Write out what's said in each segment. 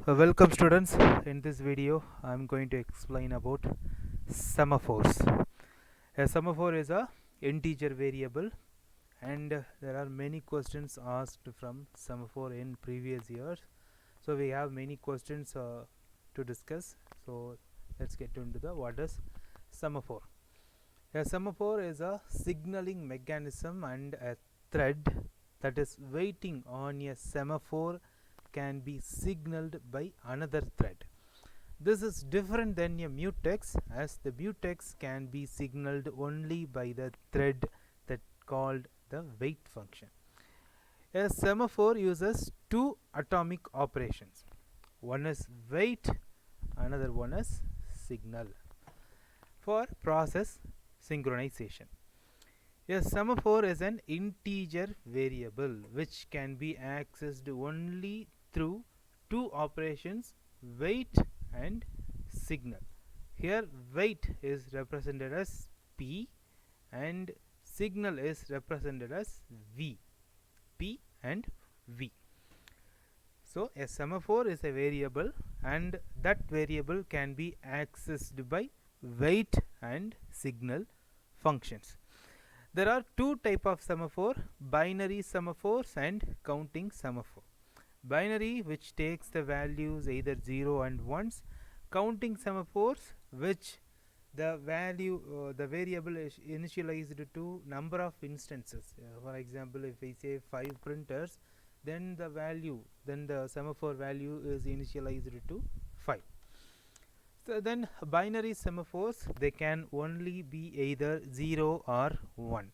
Welcome students. In this video I'm going to explain about semaphores. A semaphore is a integer variable, and there are many questions asked from semaphore in previous years, so we have many questions to discuss. So let's get into the what is semaphore. A semaphore is a signaling mechanism and a thread that is waiting on a semaphore can be signaled by another thread. This is different than a mutex, as the mutex can be signaled only by the thread that called the wait function. A semaphore uses two atomic operations. One is wait, another one is signal for process synchronization. A semaphore is an integer variable which can be accessed only through two operations, wait and signal. Here wait is represented as P and signal is represented as V. P and V. So a semaphore is a variable, and that variable can be accessed by wait and signal functions. There are two types of semaphore: binary semaphores and counting semaphore. Binary, which takes the values either 0 and 1s. Counting semaphores, which the variable is initialized to number of instances. For example, if I say 5 printers, then the semaphore value is initialized to 5. So then binary semaphores, they can only be either 0 or 1.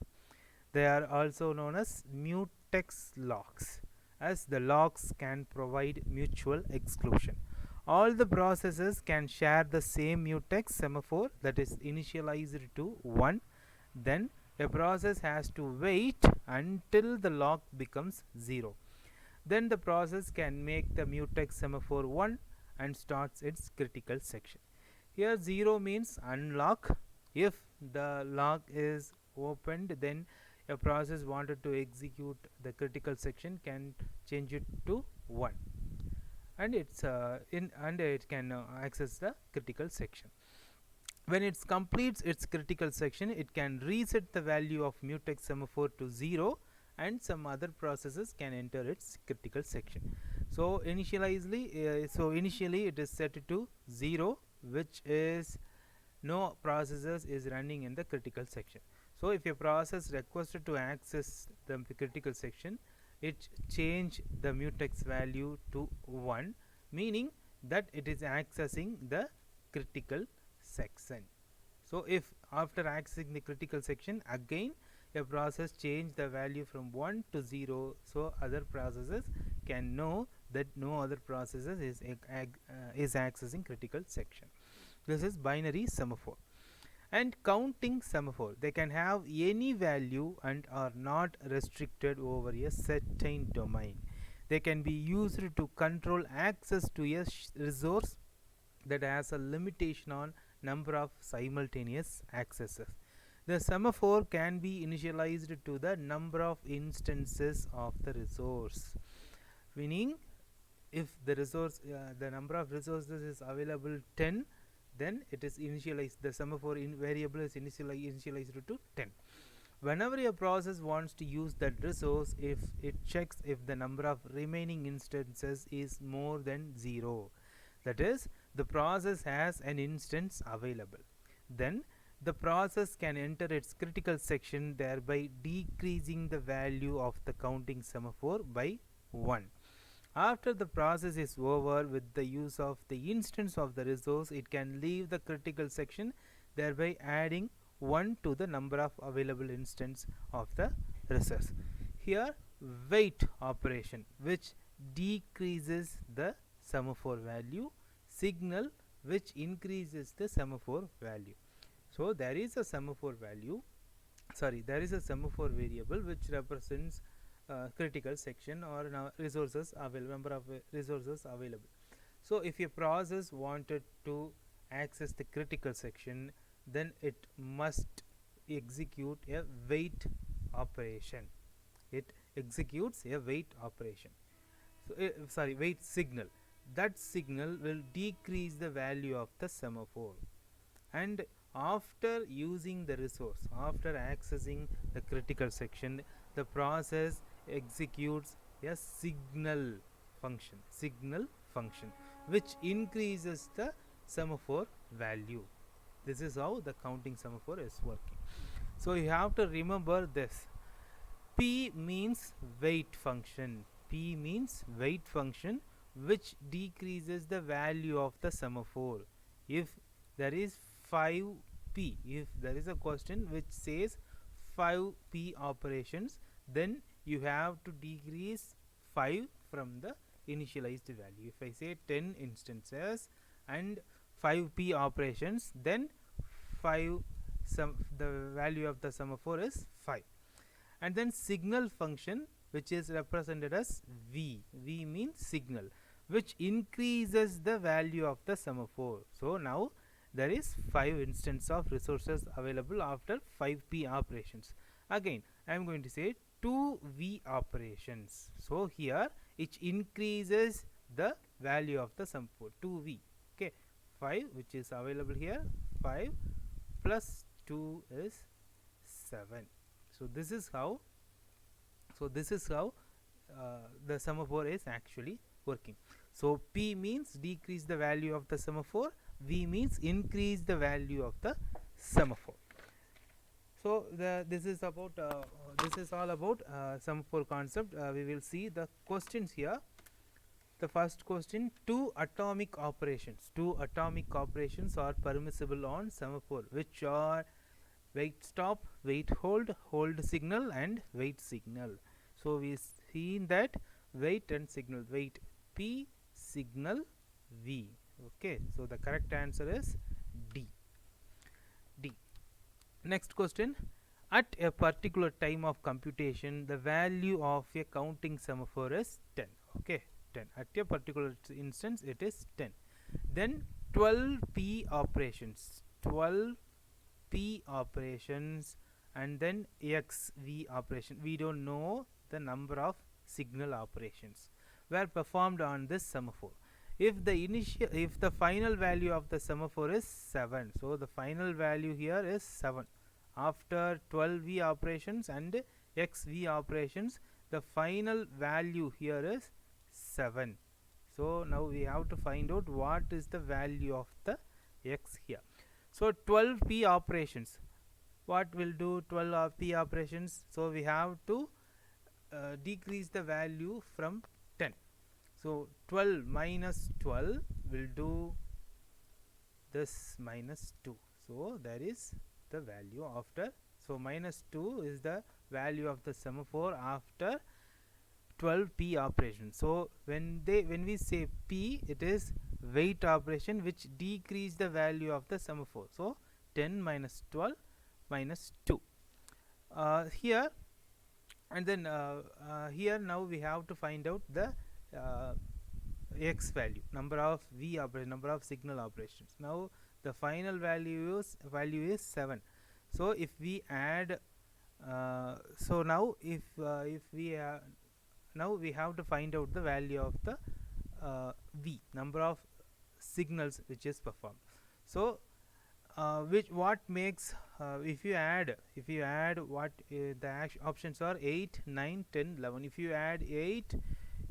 They are also known as mutex locks, as the locks can provide mutual exclusion. All the processes can share the same mutex semaphore that is initialized to 1. Then a process has to wait until the lock becomes 0. Then the process can make the mutex semaphore 1 and starts its critical section. Here 0 means unlock. If the lock is opened, then a process wanted to execute the critical section can change it to 1, and it can access the critical section. When it completes its critical section, it can reset the value of mutex semaphore to 0, and some other processes can enter its critical section. So initially it is set to 0, which is no processes is running in the critical section. So if a process requested to access the critical section, it change the mutex value to 1, meaning that it is accessing the critical section. So if after accessing the critical section again a process change the value from 1 to 0, so other processes can know that no other processes is accessing critical section. This is binary semaphore. And counting semaphore, they can have any value and are not restricted over a certain domain. They can be used to control access to a resource that has a limitation on number of simultaneous accesses. The semaphore can be initialized to the number of instances of the resource, meaning if the number of resources is available 10, then it is initialized, the semaphore variable is initialized to 10. Whenever a process wants to use that resource, if it checks if the number of remaining instances is more than 0, that is, the process has an instance available, then the process can enter its critical section, thereby decreasing the value of the counting semaphore by 1. After the process is over with the use of the instance of the resource, it can leave the critical section, thereby adding 1 to the number of available instance of the resource. Here wait operation, which decreases the semaphore value, signal, which increases the semaphore value. So there is a semaphore variable which represents critical section or resources available, number of resources available. So if a process wanted to access the critical section, then it must execute a wait operation. It executes a wait operation. So wait signal. that signal will decrease the value of the semaphore. And after using the resource, after accessing the critical section, the process executes a signal function which increases the semaphore value. This is how the counting semaphore is working. So you have to remember this. P means weight function. P means weight function which decreases the value of the semaphore. If there is 5P, if there is a question which says 5P operations, then you have to decrease 5 from the initialized value. If I say 10 instances and 5P operations, then 5 the value of the semaphore is 5. And then signal function, which is represented as V. V means signal, which increases the value of the semaphore. So now there is 5 instances of resources available after 5P operations. Again, I am going to say 2V operations. So here it increases the value of the semaphore, 2V. Okay, 5 which is available here, 5 plus 2 is 7. So this is how the semaphore is actually working. So P means decrease the value of the semaphore, V means increase the value of the semaphore. So this is all about semaphore concept. We will see the questions here. The first question: two atomic operations are permissible on semaphore, which are wait stop, wait hold, hold signal, and wait signal. So we seen that wait and signal, wait P, signal V. Okay, so the correct answer is D. Next question: at a particular time of computation, the value of a counting semaphore is 10. Okay, 10. At a particular instance, it is 10. Then 12P operations, and then XV operation. We don't know the number of signal operations were performed on this semaphore. If the final value of the semaphore is 7, so the final value here is 7. After 12V operations and XV operations, the final value here is 7. So now we have to find out what is the value of the X here. So 12P operations, what will do 12P operations? So we have to decrease the value from 10. So 12 minus 12 will do this minus 2. So there is the value after. So minus 2 is the value of the semaphore after 12P operation. So when we say P, it is wait operation which decrease the value of the semaphore. So 10 minus 12 minus 2 here. And then here now we have to find out the X value, number of signal operations. Now the final value is 7. So if we add so now if we now we have to find out the value of the V, number of signals which is performed. So what makes if you add what the options are 8, 9, 10, 11. If you add 8,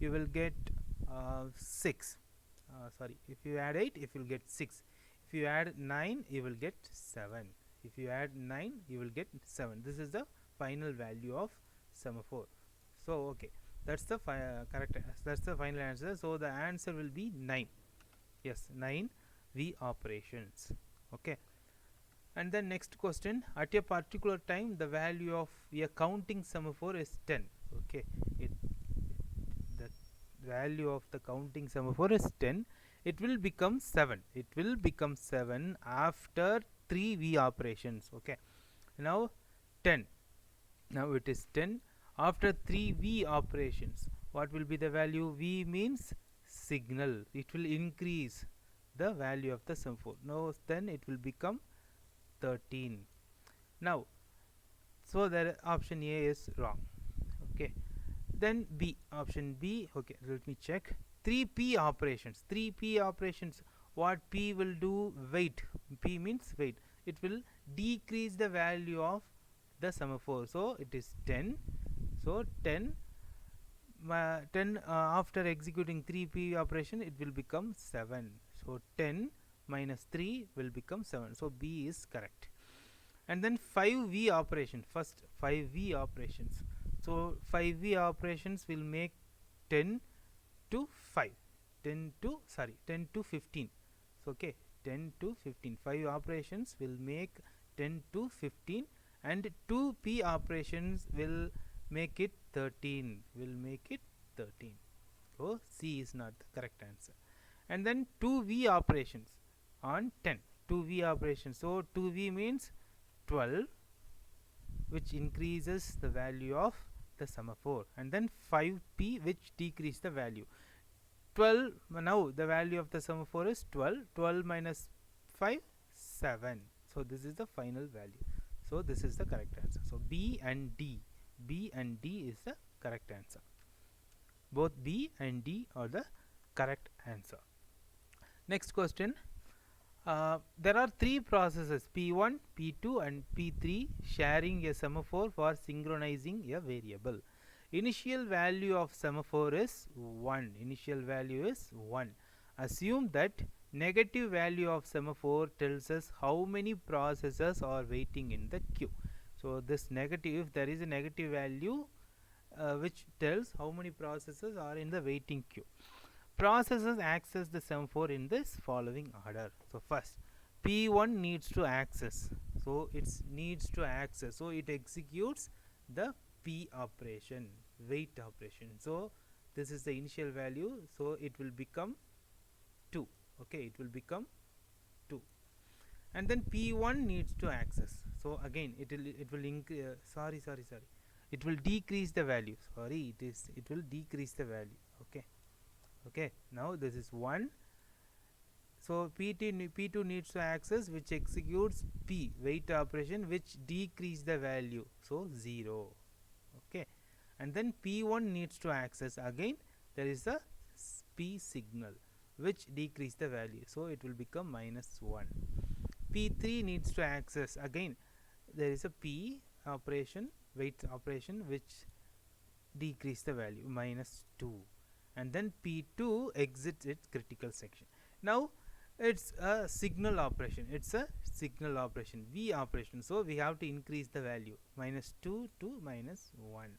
you will get 6. If you add 8, you will get 6. If you add 9, you will get 7. If you add 9, you will get 7. This is the final value of semaphore. So okay, that's the correct. That's the final answer. So the answer will be 9. Yes, 9 V operations. Okay. And then next question: at a particular time, the value of a counting semaphore is 10. Okay, the value of the counting semaphore is 10. It will become 7. It will become 7 after 3V operations. Okay, now 10. Now it is 10 after 3V operations. What will be the value? V means signal. It will increase the value of the semaphore. Now then it will become 13. Now so the option A is wrong. Okay, then B, option B. Okay, let me check. three P operations. What P will do? Wait. P means wait. It will decrease the value of the semaphore. So it is 10. So 10 after executing 3P operation, it will become 7. So 10 minus 3 will become 7. So B is correct. And then 5V operation. First 5V operations. So 5V operations will make 10 to 5. 10 to 15. So okay, 10 to 15. 5 operations will make 10 to 15, and 2P operations will make it 13. So C is not the correct answer. And then 2V operations on 10. 2V operations. So 2V means 12, which increases the value of the semaphore, and then 5P, which decrease the value. 12, now the value of the semaphore is 12. 12 minus 5, 7. So this is the final value. So this is the correct answer. So B and D is the correct answer. Both B and D are the correct answer. Next question. There are three processes, P1, P2 and P3, sharing a semaphore for synchronizing a variable. Initial value of semaphore is 1. Assume that negative value of semaphore tells us how many processes are waiting in the queue. So this negative, if there is a negative value which tells how many processes are in the waiting queue. Processes access the semaphore in this following order. So first, P1 needs to access. So it executes the P operation, wait operation. So this is the initial value. So it will become 2. Okay, it will become 2. And then P1 needs to access. So again, it will it will decrease the value. It will decrease the value. Okay, now this is 1. So P2 needs to access, which executes P, wait operation, which decrease the value. So 0. Okay, and then P1 needs to access. Again, there is a P signal, which decrease the value. So it will become -1. P3 needs to access. Again, there is a P operation, wait operation, which decrease the value, -2. And then P2 exits its critical section. Now it's a signal operation. V operation. So we have to increase the value, -2 to -1.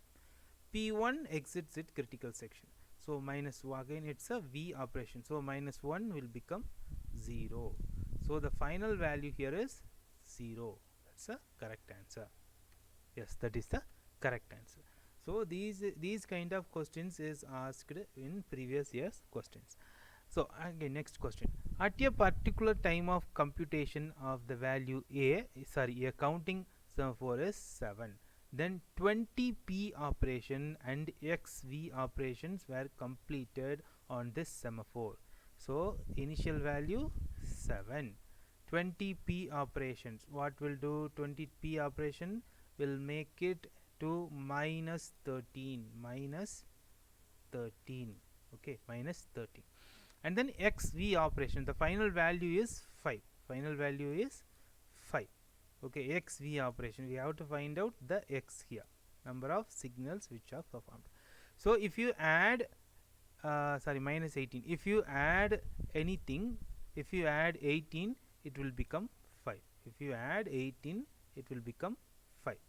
P1 exits its critical section. So -1, again it's a V operation. So -1 will become 0. So the final value here is 0. That's the correct answer. Yes, that is the correct answer. So these kind of questions is asked in previous years questions. So again, next question. At a particular time of computation of the value a counting semaphore is 7. Then 20 P operation and XV operations were completed on this semaphore. So initial value 7. 20 P operations. What will do? 20 P operation will make it to -13. Okay, -13. And then XV operation, the final value is 5. Okay, XV operation, we have to find out the X here, number of signals which are performed. So if you add -18, if you add anything, if you add 18, it will become 5. If you add 18, it will become 5.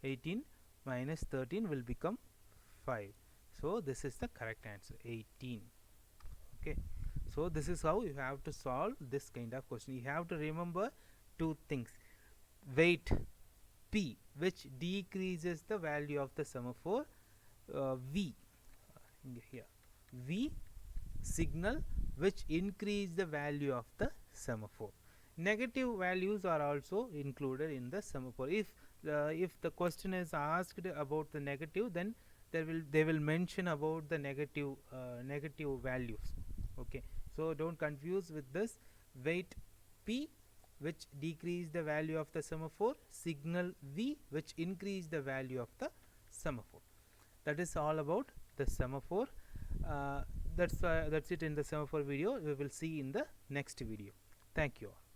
18 minus 13 will become 5. So this is the correct answer, 18. Okay, so this is how you have to solve this kind of question. You have to remember two things: wait P, which decreases the value of the semaphore, V here, V signal, which increase the value of the semaphore. Negative values are also included in the semaphore. If the question is asked about the negative, then they will mention about the negative values. Okay, so don't confuse with this. Wait P, which decrease the value of the semaphore, signal V, which increase the value of the semaphore. That is all about the semaphore. That's it in the semaphore video. We will see in the next video. Thank you all.